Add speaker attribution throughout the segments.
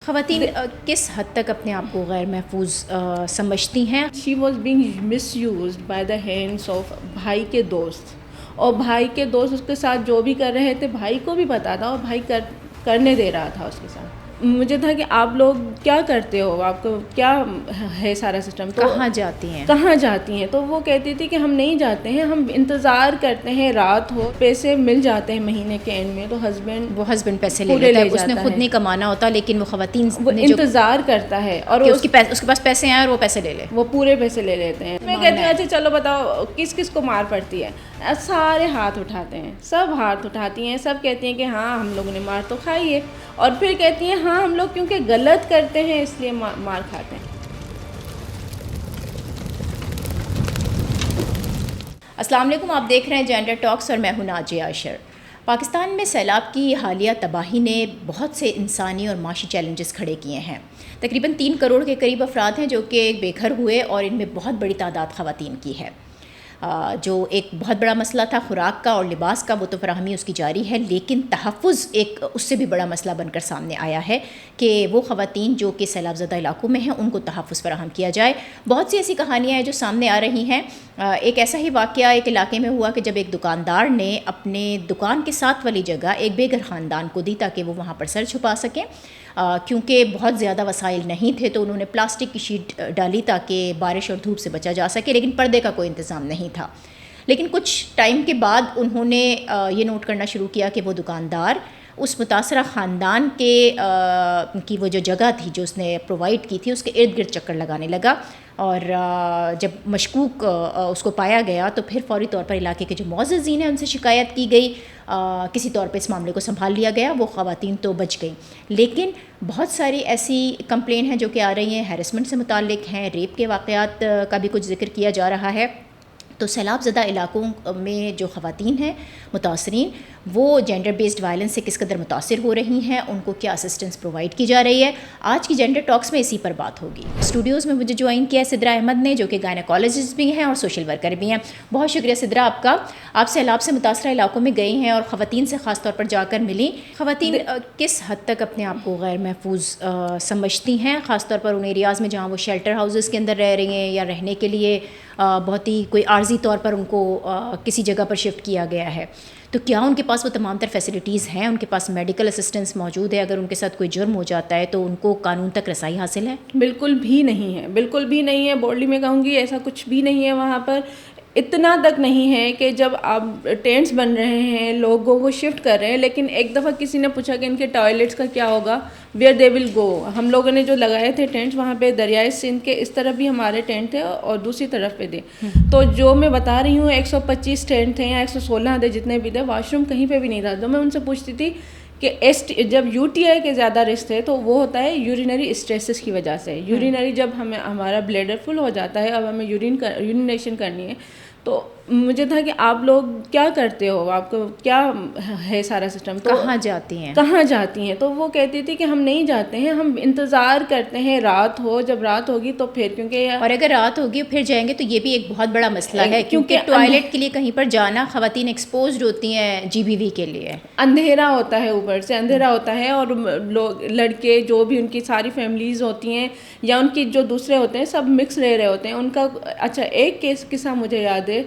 Speaker 1: خواتین کس حد تک اپنے آپ کو غیر محفوظ سمجھتی ہیں؟
Speaker 2: She was being miss used by the hands of بھائی کے دوست، اور بھائی کے دوست اس کے ساتھ جو بھی کر رہے تھے بھائی کو بھی پتا تھا، اور بھائی کرنے دے رہا تھا اس کے ساتھ. مجھے تھا کہ آپ لوگ کیا کرتے ہو، آپ کو کیا ہے سارا سسٹم، تو
Speaker 1: کہاں جاتی ہیں؟
Speaker 2: تو وہ کہتی تھی کہ ہم نہیں جاتے ہیں، ہم انتظار کرتے ہیں رات ہو، پیسے مل جاتے ہیں مہینے کے اینڈ میں، تو
Speaker 1: ہسبینڈ پیسے لے لیتا ہے، اس نے خود نہیں کمانا ہوتا، لیکن وہ خواتین
Speaker 2: وہ انتظار کرتا ہے اور
Speaker 1: اس کے پاس پیسے ہیں اور وہ پیسے لے لے،
Speaker 2: وہ پورے پیسے لے لیتے ہیں. میں کہتی ہوں اچھا چلو بتاؤ کس کس کو مار پڑتی ہے. سارے ہاتھ اٹھاتے ہیں، سب ہاتھ اٹھاتی ہیں، سب کہتی ہیں کہ ہاں ہم لوگوں نے مار تو کھائی ہے، اور پھر کہتی ہیں ہاں ہم لوگ کیونکہ غلط کرتے ہیں اس لیے مار کھاتے ہیں.
Speaker 1: السلام علیکم، آپ دیکھ رہے ہیں جینڈر ٹاکس اور میں ہوں ناجیہ عاشر. پاکستان میں سیلاب کی حالیہ تباہی نے بہت سے انسانی اور معاشی چیلنجز کھڑے کیے ہیں. تقریباً 3 کروڑ کے قریب افراد ہیں جو کہ بے گھر ہوئے، اور ان میں بہت بڑی تعداد خواتین کی ہے. جو ایک بہت بڑا مسئلہ تھا خوراک کا اور لباس کا، وہ تو فراہمی اس کی جاری ہے، لیکن تحفظ ایک اس سے بھی بڑا مسئلہ بن کر سامنے آیا ہے کہ وہ خواتین جو کہ سیلاب زدہ علاقوں میں ہیں ان کو تحفظ فراہم کیا جائے. بہت سی ایسی کہانیاں ہیں جو سامنے آ رہی ہیں. ایک ایسا ہی واقعہ ایک علاقے میں ہوا کہ جب ایک دکاندار نے اپنے دکان کے ساتھ والی جگہ ایک بے گھر خاندان کو دی تاکہ وہ وہاں پر سر چھپا سکیں، کیونکہ بہت زیادہ وسائل نہیں تھے، تو انہوں نے پلاسٹک کی شیٹ ڈالی تاکہ بارش اور دھوپ سے بچا جا سکے، لیکن پردے کا کوئی انتظام نہیں تھا. لیکن کچھ ٹائم کے بعد انہوں نے یہ نوٹ کرنا شروع کیا کہ وہ دکاندار اس متاثرہ خاندان کی وہ جو جگہ تھی جو اس نے پرووائڈ کی تھی اس کے ارد گرد چکر لگانے لگا، اور جب مشکوک اس کو پایا گیا تو پھر فوری طور پر علاقے کے جو معززین ہیں ان سے شکایت کی گئی. کسی طور پہ اس معاملے کو سنبھال لیا گیا، وہ خواتین تو بچ گئیں. لیکن بہت ساری ایسی کمپلین ہیں جو کہ آ رہی ہیں، ہیرسمنٹ سے متعلق ہیں، ریپ کے واقعات کا بھی کچھ ذکر کیا جا رہا ہے. تو سیلاب زدہ علاقوں میں جو خواتین ہیں متاثرین، وہ جینڈر بیسڈ وائلنس سے کس قدر متاثر ہو رہی ہیں، ان کو کیا اسسٹنس پرووائڈ کی جا رہی ہے. آج کی جینڈر ٹاکس میں اسی پر بات ہوگی. اسٹوڈیوز میں مجھے جوائن کیا ہے سدرا احمد نے، جو کہ گائنیکالوجسٹ بھی ہیں اور سوشل ورکر بھی ہیں. بہت شکریہ سدرا آپ کا. آپ سیلاب سے متاثرہ علاقوں میں گئی ہیں اور خواتین سے خاص طور پر جا کر ملی. خواتین کس حد تک اپنے آپ کو غیر محفوظ سمجھتی ہیں، خاص طور پر ان ایریاز میں جہاں وہ شیلٹر ہاؤسز کے اندر رہ رہی ہیں یا رہنے کے لیے بہت ہی کوئی عارضی طور پر ان کو کسی جگہ پر شفٹ کیا گیا ہے؟ تو کیا ان کے پاس وہ تمام تر فیسلٹیز ہیں؟ ان کے پاس میڈیکل اسسٹنس موجود ہے؟ اگر ان کے ساتھ کوئی جرم ہو جاتا ہے تو ان کو قانون تک رسائی حاصل ہے؟
Speaker 2: بالکل بھی نہیں ہے، بالکل بھی نہیں ہے. بولڈلی میں کہوں گی ایسا کچھ بھی نہیں ہے وہاں پر. اتنا تک نہیں ہے کہ جب آپ ٹینٹس بن رہے ہیں، لوگوں کو شفٹ کر رہے ہیں، لیکن ایک دفعہ کسی نے پوچھا کہ ان کے ٹوائلٹس کا کیا ہوگا، ویئر دے ول گو. ہم لوگوں نے جو لگائے تھے ٹینٹس وہاں پہ دریائے سندھ کے اس طرف بھی ہمارے ٹینٹ تھے اور دوسری طرف پہ تھے. تو جو میں بتا رہی ہوں 125 ٹینٹ تھے یا 116 تھے، جتنے بھی تھے، واش روم کہیں پہ بھی نہیں تھا. تو میں ان سے پوچھتی تھی کہ جب یو ٹی آئی کے زیادہ رسک ہے تو وہ ہوتا ہے یورینری اسٹریسز کی وجہ سے. یورینری جب ہمارا بلیڈر فل ہو جاتا ہے، اب ہمیں یورینیشن کرنی ہے، تو مجھے تھا کہ آپ لوگ کیا کرتے ہو، آپ کو کیا ہے سارا سسٹم، تو
Speaker 1: کہاں جاتی ہیں؟
Speaker 2: تو وہ کہتی تھی کہ ہم نہیں جاتے ہیں، ہم انتظار کرتے ہیں رات ہو، جب رات ہوگی تو پھر کیونکہ
Speaker 1: اور اگر رات ہوگی پھر جائیں گے تو یہ بھی ایک بہت بڑا مسئلہ ہے، کیونکہ ٹوائلٹ کے لیے کہیں پر جانا خواتین ایکسپوزڈ ہوتی ہیں جی بی وی کے لیے.
Speaker 2: اندھیرا ہوتا ہے، اوپر سے اندھیرا ہوتا ہے، اور لوگ لڑکے جو بھی ان کی ساری فیملیز ہوتی ہیں یا ان کی جو دوسرے ہوتے ہیں سب مکس رہ رہے ہوتے ہیں ان کا. اچھا ایک قصہ مجھے یاد ہے،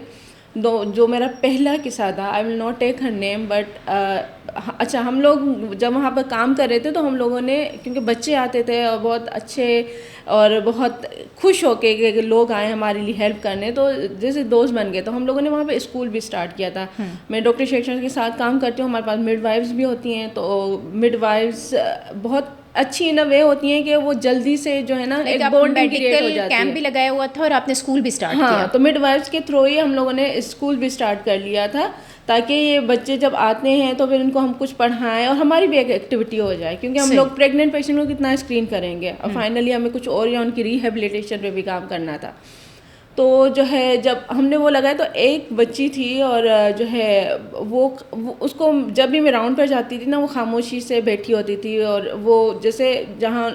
Speaker 2: جو میرا پہلا قصہ تھا. آئی will not take Hare name, but اچھا ہم لوگ جب وہاں پر کام کر رہے تھے تو ہم لوگوں نے، کیونکہ بچے آتے تھے اور بہت اچھے اور بہت خوش ہو کے کہ لوگ آئے ہمارے لیے ہیلپ کرنے، تو جیسے دوست بن گئے. تو ہم لوگوں نے وہاں پہ اسکول بھی اسٹارٹ کیا تھا. میں ڈاکٹر شیکشن کے ساتھ کام کرتی ہوں، ہمارے پاس مڈ وائفز بھی ہوتی ہیں. تو مڈ وائفز بہت اچھی ان وے ہوتی ہیں کہ وہ جلدی سے جو ہے نا ایک بونڈنگ کریٹ ہو جاتی ہے.
Speaker 1: کیمپ بھی لگایا ہوا تھا اور آپ نے اسکول بھی اسٹارٹ کیا.
Speaker 2: ہاں، تو مڈ وائفز کے تھرو ہی ہم لوگوں نے اسکول بھی اسٹارٹ کر لیا تھا تاکہ یہ بچے جب آتے ہیں تو پھر ان کو ہم کچھ پڑھائیں اور ہماری بھی ایک ایکٹیویٹی ہو جائے، کیونکہ ہم لوگ پریگننٹ پیشنٹ کو کتنا اسکرین کریں گے، اور فائنلی ہمیں کچھ اور یا ان کی ریہیبلیٹیشن پہ بھی کام کرنا تھا. تو جو ہے جب ہم نے وہ لگایا تو ایک بچی تھی، اور جو ہے وہ اس کو جب بھی میں راؤنڈ پر جاتی تھی نا وہ خاموشی سے بیٹھی ہوتی تھی، اور وہ جیسے جہاں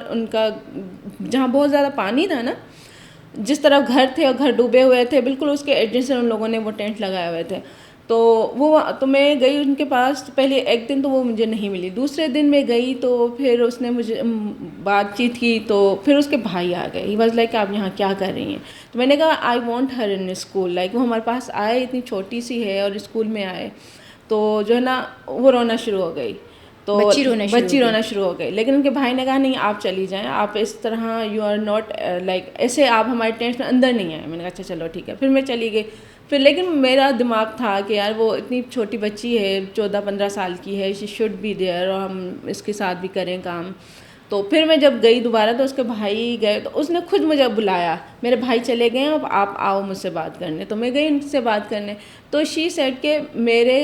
Speaker 2: بہت زیادہ پانی تھا نا، جس طرف گھر تھے اور گھر ڈوبے ہوئے تھے، بالکل اس کے ایڈجسٹ ان لوگوں نے وہ ٹینٹ لگائے ہوئے تھے. تو میں گئی ان کے پاس. پہلے ایک دن تو وہ مجھے نہیں ملی, دوسرے دن میں گئی تو پھر اس نے مجھے بات چیت کی, تو پھر اس کے بھائی آ گئے. ہی واز لائک آپ یہاں کیا کر رہی ہیں؟ تو میں نے کہا I want Hare in school. Like وہ ہمارے پاس آئے, اتنی چھوٹی سی ہے اور اسکول میں آئے, تو جو ہے نا وہ رونا شروع ہو گئی. تو بچی رونا شروع ہو گئی. لیکن ان کے بھائی نے کہا نہیں آپ چلی جائیں, آپ اس طرح یو آر ناٹ لائک ایسے آپ ہمارے ٹینٹ میں اندر نہیں آئے. میں نے کہا اچھا چلو ٹھیک ہے. پھر میں چلی گئی. پھر لیکن میرا دماغ تھا کہ یار وہ اتنی چھوٹی بچی ہے, 14-15 سال کی ہے, شی شوڈ بی دیئر, اور ہم اس کے ساتھ بھی کریں کام. تو پھر میں جب گئی دوبارہ تو اس کے بھائی گئے, تو اس نے خود مجھے بلایا. میرے بھائی چلے گئے, اب آپ آؤ مجھ سے بات کرنے. تو میں گئی ان سے بات کرنے. تو شی سیڈ کہ میرے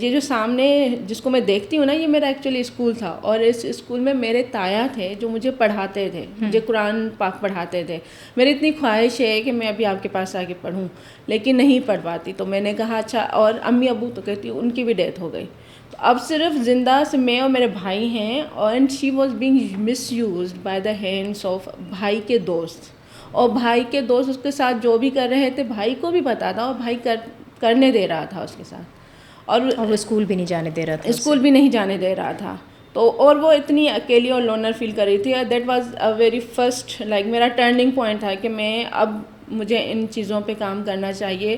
Speaker 2: یہ جو سامنے جس کو میں دیکھتی ہوں نا, یہ میرا ایکچولی اسکول تھا, اور اس اسکول میں میرے تایا تھے جو مجھے پڑھاتے تھے, مجھے قرآن پاک پڑھاتے تھے. میری اتنی خواہش ہے کہ میں ابھی آپ کے پاس آ کے پڑھوں, لیکن نہیں پڑھ پاتی. تو میں نے کہا اچھا, اور امی ابو تو کہتی ان کی بھی ڈیتھ ہو گئی. تو اب صرف زندہ سے میں اور میرے بھائی ہیں, and she was being miss used by the hands of بھائی کے دوست. اور بھائی کے دوست اس کے ساتھ جو بھی کر رہے تھے بھائی کو بھی پتا تھا, اور بھائی کرنے دے رہا تھا اس کے ساتھ, اور
Speaker 1: وہ اسکول بھی نہیں جانے دے رہا تھا,
Speaker 2: اسکول بھی نہیں جانے دے رہا تھا. تو اور وہ اتنی اکیلی اور لونر فیل کر رہی تھی. That was a very first like میرا ٹرننگ پوائنٹ تھا کہ میں اب مجھے ان چیزوں پہ کام کرنا چاہیے,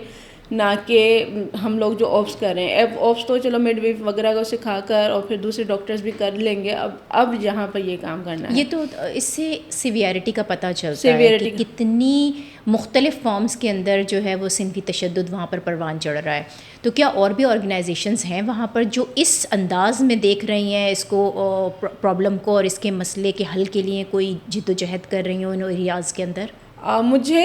Speaker 2: نہ کہ ہم لوگ جو آپس کر رہے ہیں. آپس تو چلو مڈ ویف وغیرہ کو سکھا کر اور پھر دوسرے ڈاکٹرز بھی کر لیں گے, اب یہاں پہ یہ کام کرنا ہے.
Speaker 1: یہ تو اس سے سیویرٹی کا پتہ چلتا ہے کہ کتنی مختلف فارمز کے اندر جو ہے وہ صنفی تشدد وہاں پر پروان چڑھ رہا ہے. تو کیا اور بھی آرگنائزیشنز ہیں وہاں پر جو اس انداز میں دیکھ رہی ہیں اس کو, پرابلم کو, اور اس کے مسئلے کے حل کے لیے کوئی جد و جہد کر رہی ہوں ان ایریاز کے اندر؟
Speaker 2: مجھے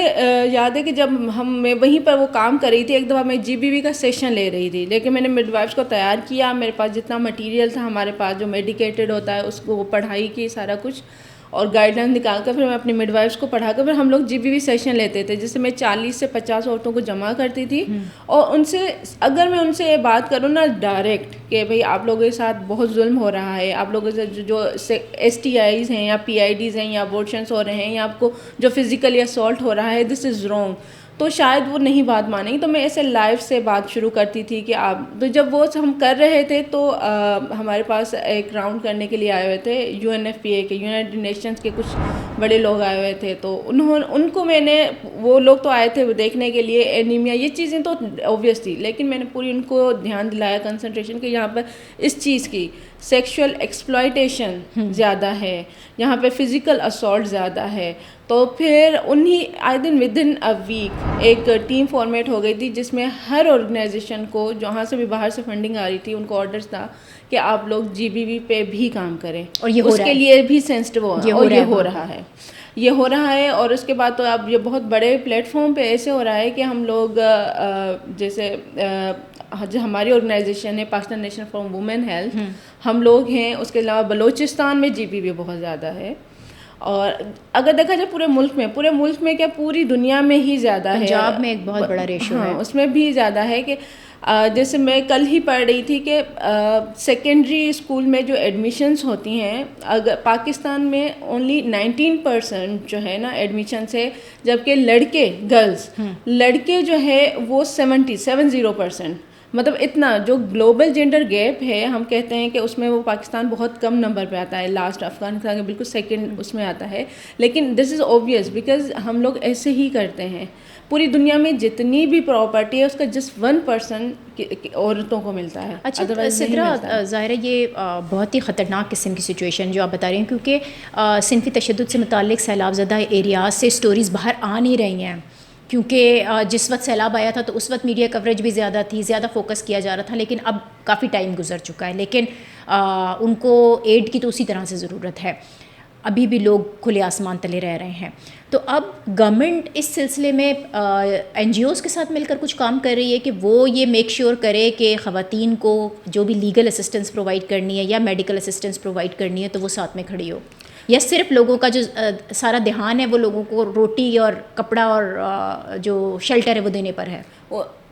Speaker 2: یاد ہے کہ جب میں وہیں پر وہ کام کر رہی تھی, ایک دفعہ میں GBV کا سیشن لے رہی تھی, لیکن میں نے مڈ وائفس کو تیار کیا. میرے پاس جتنا مٹیریل تھا ہمارے پاس جو میڈیکیٹڈ ہوتا ہے اس کو پڑھائی کی سارا کچھ, اور گائیڈ لائن نکال کر پھر میں اپنی مڈ وائفس کو پڑھا کر پھر ہم لوگ GBV سیشن لیتے تھے, جس سے میں 40 سے 50 عورتوں کو جمع کرتی تھی. اور ان سے اگر میں ان سے یہ بات کروں نا ڈائریکٹ کہ بھئی آپ لوگوں کے ساتھ بہت ظلم ہو رہا ہے, آپ لوگوں سے جو STIs ہیں یا PIDs ہیں یا ابورشنس ہو رہے ہیں, یا آپ کو جو فزیکلی اسالٹ ہو رہا ہے, دس از رانگ, تو شاید وہ نہیں بات مانیں گی. تو میں ایسے لائف سے بات شروع کرتی تھی کہ آپ, تو جب وہ ہم کر رہے تھے تو ہمارے پاس ایک راؤنڈ کرنے کے لیے آئے ہوئے تھے UNFPA کے, یونائٹڈ نیشنز کے کچھ بڑے لوگ آئے ہوئے تھے. تو ان کو میں نے, وہ لوگ تو آئے تھے دیکھنے کے لیے اینیمیا, یہ چیزیں تو اوبویس تھی, لیکن میں نے پوری ان کو دھیان دلایا, کنسنٹریشن کہ یہاں پر اس چیز کی سیکشول ایکسپلائٹیشن زیادہ ہے, یہاں پہ فزیکل اسالٹ زیادہ ہے. تو پھر آئی دن ود ان اے ویک ایک ٹیم فارمیٹ ہو گئی تھی, جس میں ہر آرگنائزیشن کو جہاں سے بھی باہر سے فنڈنگ آ رہی تھی ان کو آرڈرز تھا کہ آپ لوگ GBV پہ بھی کام کریں, اور یہ اس کے لیے بھی سینسٹیو اور یہ ہو رہا ہے, یہ ہو رہا ہے. اور اس کے بعد تو اب یہ بہت بڑے پلیٹ فارم پہ ایسے ہو رہا ہے کہ ہم لوگ جیسے جو ہماری آرگنائزیشن ہے Pakistan national for women health, ہم لوگ ہیں. اس کے علاوہ بلوچستان میں GBV بہت زیادہ ہے, اور اگر دیکھا جائے پورے ملک میں کیا پوری دنیا میں ہی زیادہ ہے.
Speaker 1: پنجاب میں ایک بہت بڑا ریشو ہے,
Speaker 2: اس میں بھی زیادہ ہے. کہ جیسے میں کل ہی پڑھ رہی تھی کہ سیکنڈری اسکول میں جو ایڈمیشنس ہوتی ہیں, اگر پاکستان میں اونلی 19% جو ہے نا ایڈمیشنس ہے, جبکہ لڑکے جو ہے وہ 70%. مطلب اتنا جو گلوبل جینڈر گیپ ہے, ہم کہتے ہیں کہ اس میں وہ پاکستان بہت کم نمبر پہ آتا ہے, لاسٹ افغانستان کے بالکل سیکنڈ اس میں آتا ہے. لیکن دس از اوبویس بیکاز ہم لوگ ایسے ہی کرتے ہیں. پوری دنیا میں جتنی بھی پراپرٹی ہے اس کا جسٹ 1% عورتوں کو ملتا ہے.
Speaker 1: اچھا سدرا, ظاہر ہے یہ بہت ہی خطرناک قسم کی سچویشن جو آپ بتا رہے ہیں, کیونکہ صنفی تشدد سے متعلق سیلاب زدہ ایریاز سے سٹوریز باہر آ نہیں رہی ہیں, کیونکہ جس وقت سیلاب آیا تھا تو اس وقت میڈیا کوریج بھی زیادہ تھی, زیادہ فوکس کیا جا رہا تھا, لیکن اب کافی ٹائم گزر چکا ہے, لیکن ان کو ایڈ کی تو اسی طرح سے ضرورت ہے. ابھی بھی لوگ کھلے آسمان تلے رہ رہے ہیں. تو اب گورنمنٹ اس سلسلے میں NGOs کے ساتھ مل کر کچھ کام کر رہی ہے کہ وہ یہ میک شیور کرے کہ خواتین کو جو بھی لیگل اسسٹنس پرووائڈ کرنی ہے یا میڈیکل اسسٹنس پرووائڈ کرنی ہے تو وہ ساتھ میں کھڑی ہو, یا صرف لوگوں کا جو سارا دھیان ہے وہ لوگوں کو روٹی اور کپڑا اور جو شیلٹر ہے وہ دینے پر ہے؟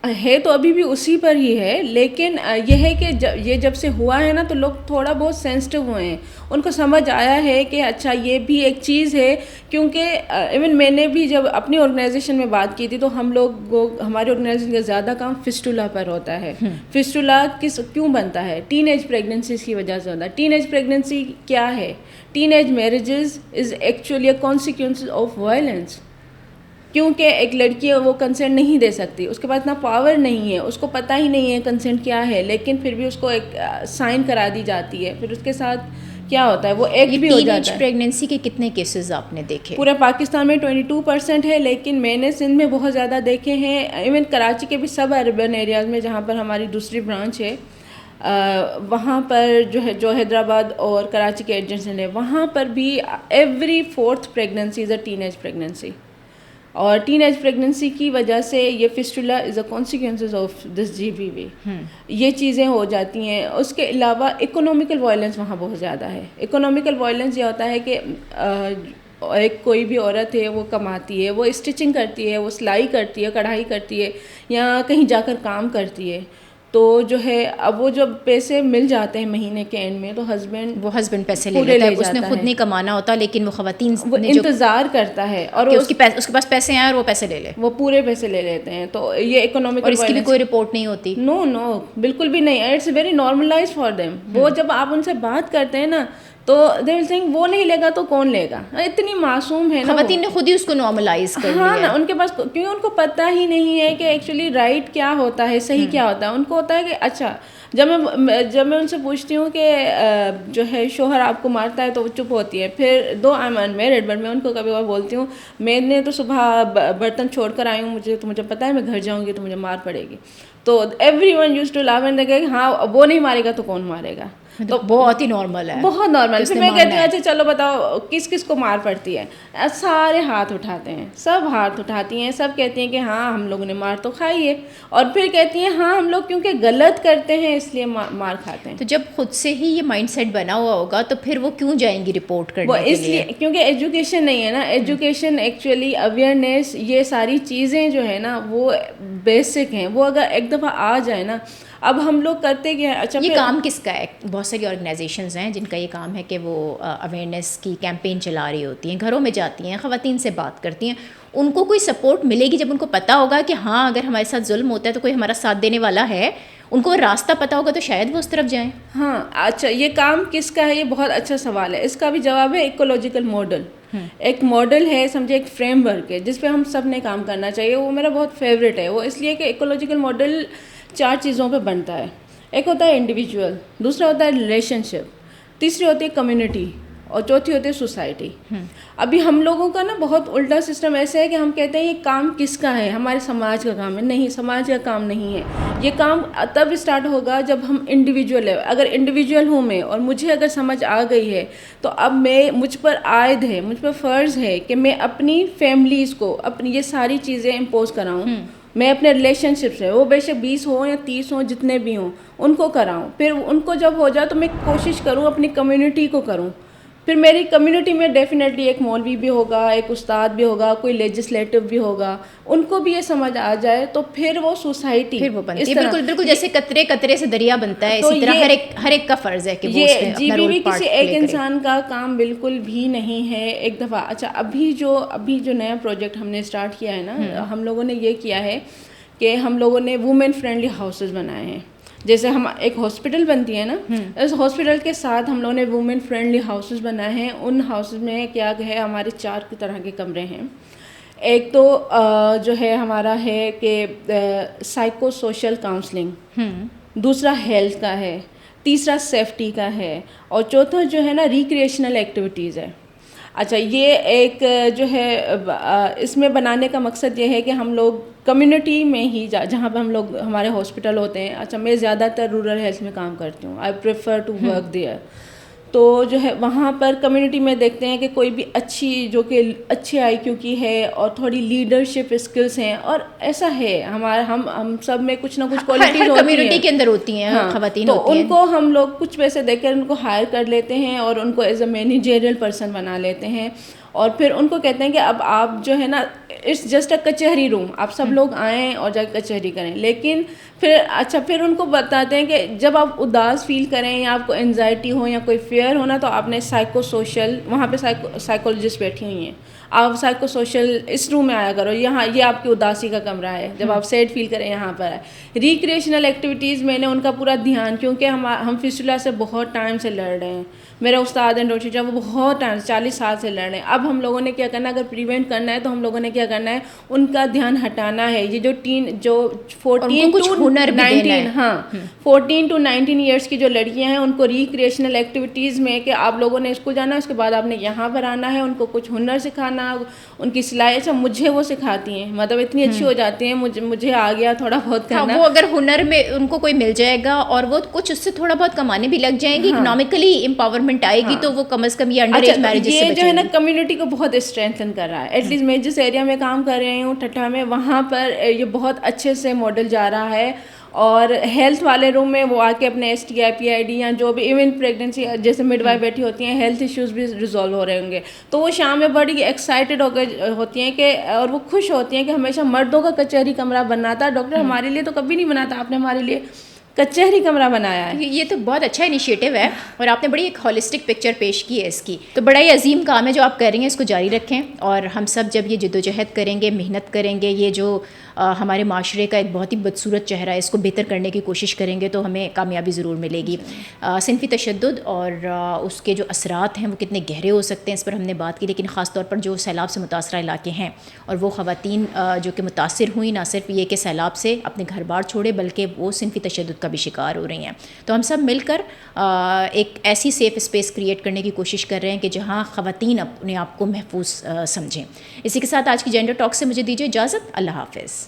Speaker 2: ہے تو ابھی بھی اسی پر ہی ہے, لیکن یہ ہے کہ یہ جب سے ہوا ہے نا تو لوگ تھوڑا بہت سینسٹیو ہوئے ہیں, ان کو سمجھ آیا ہے کہ اچھا یہ بھی ایک چیز ہے. کیونکہ ایون میں نے بھی جب اپنی آرگنائزیشن میں بات کی تھی تو ہم لوگ ہماری آرگنائزیشن کا زیادہ کام فسٹولا پر ہوتا ہے. فسٹولا کیوں بنتا ہے؟ ٹین ایج پریگننسیز کی وجہ سے ہوتا ہے. ٹین ایج پریگننسی کیا ہے؟ Teenage marriages is actually a consequence of violence. کیونکہ ایک لڑکی ہے وہ کنسنٹ نہیں دے سکتی, اس کے پاس اتنا پاور نہیں ہے, اس کو پتہ ہی نہیں ہے کنسنٹ کیا ہے, لیکن پھر بھی اس کو ایک سائن کرا دی جاتی ہے. پھر اس کے ساتھ کیا ہوتا ہے, وہ ایکٹ بھی ہو جاتا ہے.
Speaker 1: پریگننسی کے کتنے کیسز آپ نے دیکھے؟
Speaker 2: پورے پاکستان میں 22% ہے, لیکن میں نے سندھ میں بہت زیادہ دیکھے ہیں. ایون کراچی کے بھی سب اربن ایریاز میں جہاں پر ہماری دوسری برانچ ہے, وہاں پر جو حیدرآباد اور کراچی کے ایڈجسٹنٹ ہے, وہاں پر بھی ایوری 4th پریگننسی از اے ٹین ایج پریگننسی. اور ٹین ایج پریگننسی کی وجہ سے یہ فسٹولا از اے کانسیکوینسز آف دس GBV, یہ چیزیں ہو جاتی ہیں. اس کے علاوہ اکنامیکل وائلنس وہاں بہت زیادہ ہے. اکنامیکل وائلنس یہ ہوتا ہے کہ ایک کوئی بھی عورت ہے وہ کماتی ہے, وہ اسٹچنگ کرتی ہے, وہ سلائی کرتی ہے, کڑھائی کرتی ہے, یا کہیں جا کر کام کرتی ہے, تو جو ہے اب وہ جب پیسے مل جاتے ہیں مہینے کے اینڈ میں تو ہسبینڈ
Speaker 1: پیسے لے لیتا ہے. اس نے خود نہیں کمانا ہوتا, لیکن وہ خواتین
Speaker 2: وہ انتظار کرتا ہے اور
Speaker 1: اس کے پاس پیسے ہیں اور وہ پیسے لے لے,
Speaker 2: وہ پورے پیسے لے لیتے ہیں. تو یہ اکنامیکل,
Speaker 1: اور اس کی بھی کوئی رپورٹ نہیں ہوتی.
Speaker 2: نو بالکل بھی نہیں. It's very normalize for them. وہ جب آپ ان سے بات کرتے ہیں نا تو دے ول تھنک وہ نہیں لے گا تو کون لے گا. اتنی معصوم ہے نا,
Speaker 1: خواتین نے خود ہی اس کو نارملائز کر لیا.
Speaker 2: ہاں نا, ان کے پاس, کیونکہ ان کو پتہ ہی نہیں ہے کہ ایکچولی رائٹ کیا ہوتا ہے, صحیح کیا ہوتا ہے. ان کو ہوتا ہے کہ اچھا, جب میں ان سے پوچھتی ہوں کہ جو ہے شوہر آپ کو مارتا ہے تو وہ چپ ہوتی ہے. پھر دو آئی ایم انمیرڈ, بٹ میں ان کو کبھی کبھی بولتی ہوں میں نے تو صبح برتن چھوڑ کر آئی ہوں, مجھے پتہ ہے میں گھر جاؤں گی تو مجھے مار پڑے گی. تو everyone use to laugh and they کہ ہاں وہ نہیں مارے گا تو کون مارے گا.
Speaker 1: تو بہت ہی نارمل ہے,
Speaker 2: بہت نارمل. پھر میں کہتی ہوں اچھا چلو بتاؤ کس کس کو مار پڑتی ہے. سارے ہاتھ اٹھاتے ہیں, سب ہاتھ اٹھاتی ہیں, سب کہتی ہیں کہ ہاں ہم لوگوں نے مار تو کھائی ہے, اور پھر کہتی ہیں ہاں ہم لوگ کیونکہ غلط کرتے ہیں اس لیے مار کھاتے ہیں.
Speaker 1: تو جب خود سے ہی یہ مائنڈ سیٹ بنا ہوا ہوگا تو پھر وہ کیوں جائیں گی رپورٹ کرنے کے لیے؟
Speaker 2: وہ اس لیے کیونکہ ایجوکیشن نہیں ہے نا. ایجوکیشن ایکچولی اویئرنیس, یہ ساری چیزیں جو ہے نا وہ بیسک ہیں. وہ اگر ایک دفعہ آ جائے نا, اب ہم لوگ کرتے کیا ہیں. اچھا
Speaker 1: یہ کام کس کا ہے؟ بہت ساری آرگنائزیشنز ہیں جن کا یہ کام ہے کہ وہ اویئرنیس کی کیمپین چلا رہی ہوتی ہیں, گھروں میں جاتی ہیں, خواتین سے بات کرتی ہیں. ان کو کوئی سپورٹ ملے گی جب ان کو پتہ ہوگا کہ ہاں اگر ہمارے ساتھ ظلم ہوتا ہے تو کوئی ہمارا ساتھ دینے والا ہے, ان کو راستہ پتہ ہوگا تو شاید وہ اس طرف جائیں.
Speaker 2: ہاں اچھا, یہ کام کس کا ہے؟ یہ بہت اچھا سوال ہے. اس کا بھی جواب ہے ایکولوجیکل ماڈل. ایک ماڈل ہے, سمجھے, ایک فریم ورک ہے جس پہ ہم سب نے کام کرنا چاہیے. وہ میرا بہت فیوریٹ ہے. وہ اس لیے کہ ایکولوجیکل ماڈل 4 چیزوں پہ بنتا ہے. ایک ہوتا ہے انڈیویجول, دوسرا ہوتا ہے ریلیشن شپ, تیسری ہوتی ہے کمیونٹی, اور چوتھی ہوتی ہے سوسائٹی. ابھی ہم لوگوں کا نا بہت الٹا سسٹم ایسا ہے کہ ہم کہتے ہیں یہ کام کس کا ہے, ہمارے سماج کا کام ہے. نہیں, سماج کا کام نہیں ہے. یہ کام تب اسٹارٹ ہوگا جب ہم انڈیویجول ہے. اگر انڈیویجول ہوں میں, اور مجھے اگر سمجھ آ گئی ہے تو اب مجھ پر عائد ہے, مجھ پر فرض ہے کہ میں اپنی فیملیز کو اپنی یہ ساری چیزیں امپوز کراؤں. میں اپنے ریلیشن شپ سے, وہ بے شک 20 ہوں یا 30 ہوں, جتنے بھی ہوں, ان کو کراؤں. پھر ان کو جب ہو جائے تو میں کوشش کروں اپنی کمیونٹی کو کروں. پھر میری کمیونٹی میں ڈیفینیٹلی ایک مولوی بھی ہوگا, ایک استاد بھی ہوگا, کوئی لیجسلیٹو بھی ہوگا. ان کو بھی یہ سمجھ آ جائے تو پھر وہ سوسائٹی
Speaker 1: پھر وہ بنتی ہے. بالکل جیسے قطرے قطرے سے دریا بنتا ہے, اسی طرح ہر ایک کا فرض ہے کہ وہ اس میں اپنا رول پارٹ
Speaker 2: کسی ایک انسان کا کام بالکل بھی نہیں ہے ایک دفعہ. اچھا, ابھی جو نیا پروجیکٹ ہم نے اسٹارٹ کیا ہے نا, ہم لوگوں نے یہ کیا ہے کہ ہم لوگوں نے وومن فرینڈلی ہاؤسز بنائے ہیں. جیسے ہم ایک ہاسپٹل بنتی ہے نا, اس ہاسپٹل کے ساتھ ہم لوگوں نے وومن فرینڈلی ہاؤسز بنائے ہیں. ان ہاؤسز میں کیا ہے, ہمارے 4 طرح کے کمرے ہیں. ایک تو جو ہے ہمارا ہے کہ سائیکو سوشل کاؤنسلنگ, دوسرا ہیلتھ کا ہے, تیسرا سیفٹی کا ہے, اور چوتھا جو ہے نا ریکریشنل ایکٹیویٹیز ہے. اچھا, یہ ایک جو ہے اس میں بنانے کا مقصد یہ ہے کہ ہم لوگ کمیونٹی میں ہی جہاں پہ ہم لوگ ہمارے ہاسپٹل ہوتے ہیں. اچھا, میں زیادہ تر رورل ہیلتھ میں کام کرتی ہوں. I prefer to work there. تو جو ہے وہاں پر کمیونٹی میں دیکھتے ہیں کہ کوئی بھی جو کہ اچھی آئی کیو کی ہے اور تھوڑی لیڈرشپ اسکلس ہیں, اور ایسا ہے ہم سب میں کچھ نہ کچھ کوالٹیز ہوتی ہیں,
Speaker 1: کمیونٹی کے اندر ہوتی ہیں خواتین,
Speaker 2: تو ان کو ہم لوگ کچھ پیسے دے کر ان کو ہائر کر لیتے ہیں اور ان کو ایز اے مینیجریل پرسن بنا لیتے ہیں. اور پھر ان کو کہتے ہیں کہ اب آپ جو ہے نا اٹس جسٹ اے کچہری روم, آپ سب لوگ آئیں اور جا کے کچہری کریں. لیکن پھر ان کو بتاتے ہیں کہ جب آپ اداس فیل کریں یا آپ کو انزائٹی ہو یا کوئی فیئر ہونا تو آپ نے سائیکو سوشل, وہاں پہ سائیکولوجسٹ بیٹھی ہوئی ہیں, آپ سائیکو سوشل اس روم میں آیا کرو, یہاں یہ آپ کی اداسی کا کمرہ ہے, جب آپ سیڈ فیل کریں یہاں پر ہے. ریکریشنل ایکٹیویٹیز میں نے ان کا پورا دھیان, کیونکہ ہم فسٹولا سے بہت ٹائم سے لڑ رہے ہیں, میرا استاد ہیں ڈاکٹر وہ بہت ٹائم 40 سال سے لڑ رہے ہیں. اب ہم لوگوں نے کیا کرنا ہے, اگر پریونٹ کرنا ہے تو ہم لوگوں نے کیا کرنا ہے, ان کا دھیان ہٹانا ہے. یہ جو 14 to 19 ایئرس کی جو لڑکیاں ہیں ان کو ریکریشنل ایکٹیویٹیز میں کہ آپ لوگوں نے اسکول جانا ہے, اس کے بعد آپ نے یہاں پر آنا ہے, ان کو کچھ ہنر سکھانا, ان کی سلائی. اچھا مجھے وہ سکھاتی ہیں, مطلب اتنی اچھی ہو جاتی ہیں, مجھے آ گیا تھوڑا بہت کرنا.
Speaker 1: وہ اگر ہنر میں ان کو کوئی مل جائے گا اور وہ کچھ اس سے تھوڑا بہت کمانے بھی لگ جائیں گی, اکنامکلی امپاورمنٹ آئے گی, تو وہ کم از کم یہ انڈر ایج میرجز سے
Speaker 2: یہ جو ہے نا کمیونٹی کو بہت اسٹرینتھن کر رہا ہے. ایٹ لیسٹ میں جس ایریا میں کام کر رہی ہوں ٹھٹھا میں, وہاں پر یہ بہت اچھے سے ماڈل جا رہا ہے. اور ہیلتھ والے روم میں وہ آ کے اپنے S T I P I D یا جو بھی ایون پریگنینسی جیسے مڈ وائف بیٹھی ہوتی ہیں, ہیلتھ ایشوز بھی ریزالو ہو رہے ہوں گے, تو وہ شام میں بڑی ایکسائٹیڈ ہو کے ہوتی ہیں کہ, اور وہ خوش ہوتی ہیں کہ ہمیشہ مردوں کا کچہری کمرہ بننا تھا, ڈاکٹر ہمارے لیے تو کبھی نہیں بنا تھا, آپ نے ہمارے لیے کچہری کمرہ بنایا ہے.
Speaker 1: یہ تو بہت اچھا انیشیٹو ہے, اور آپ نے بڑی ایک ہولسٹک پکچر پیش کی ہے اس کی. تو بڑا ہی عظیم کام ہے جو آپ کر رہی ہیں, اس کو جاری رکھیں. اور ہم سب جب یہ جدوجہد کریں گے, محنت کریں گے, یہ جو ہمارے معاشرے کا ایک بہت ہی بدصورت چہرہ ہے, اس کو بہتر کرنے کی کوشش کریں گے تو ہمیں کامیابی ضرور ملے گی. صنفی تشدد اور اس کے جو اثرات ہیں وہ کتنے گہرے ہو سکتے ہیں, اس پر ہم نے بات کی. لیکن خاص طور پر جو سیلاب سے متاثرہ علاقے ہیں اور وہ خواتین جو کہ متاثر ہوئیں, نہ صرف یہ کہ سیلاب سے اپنے گھر بار چھوڑے, بلکہ وہ صنفی تشدد کا بھی شکار ہو رہی ہیں. تو ہم سب مل کر ایک ایسی سیف اسپیس کریٹ کرنے کی کوشش کر رہے ہیں کہ جہاں خواتین اپنے آپ کو محفوظ سمجھیں. اسی کے ساتھ آج کی جینڈر ٹاک سے مجھے دیجیے اجازت. اللہ حافظ.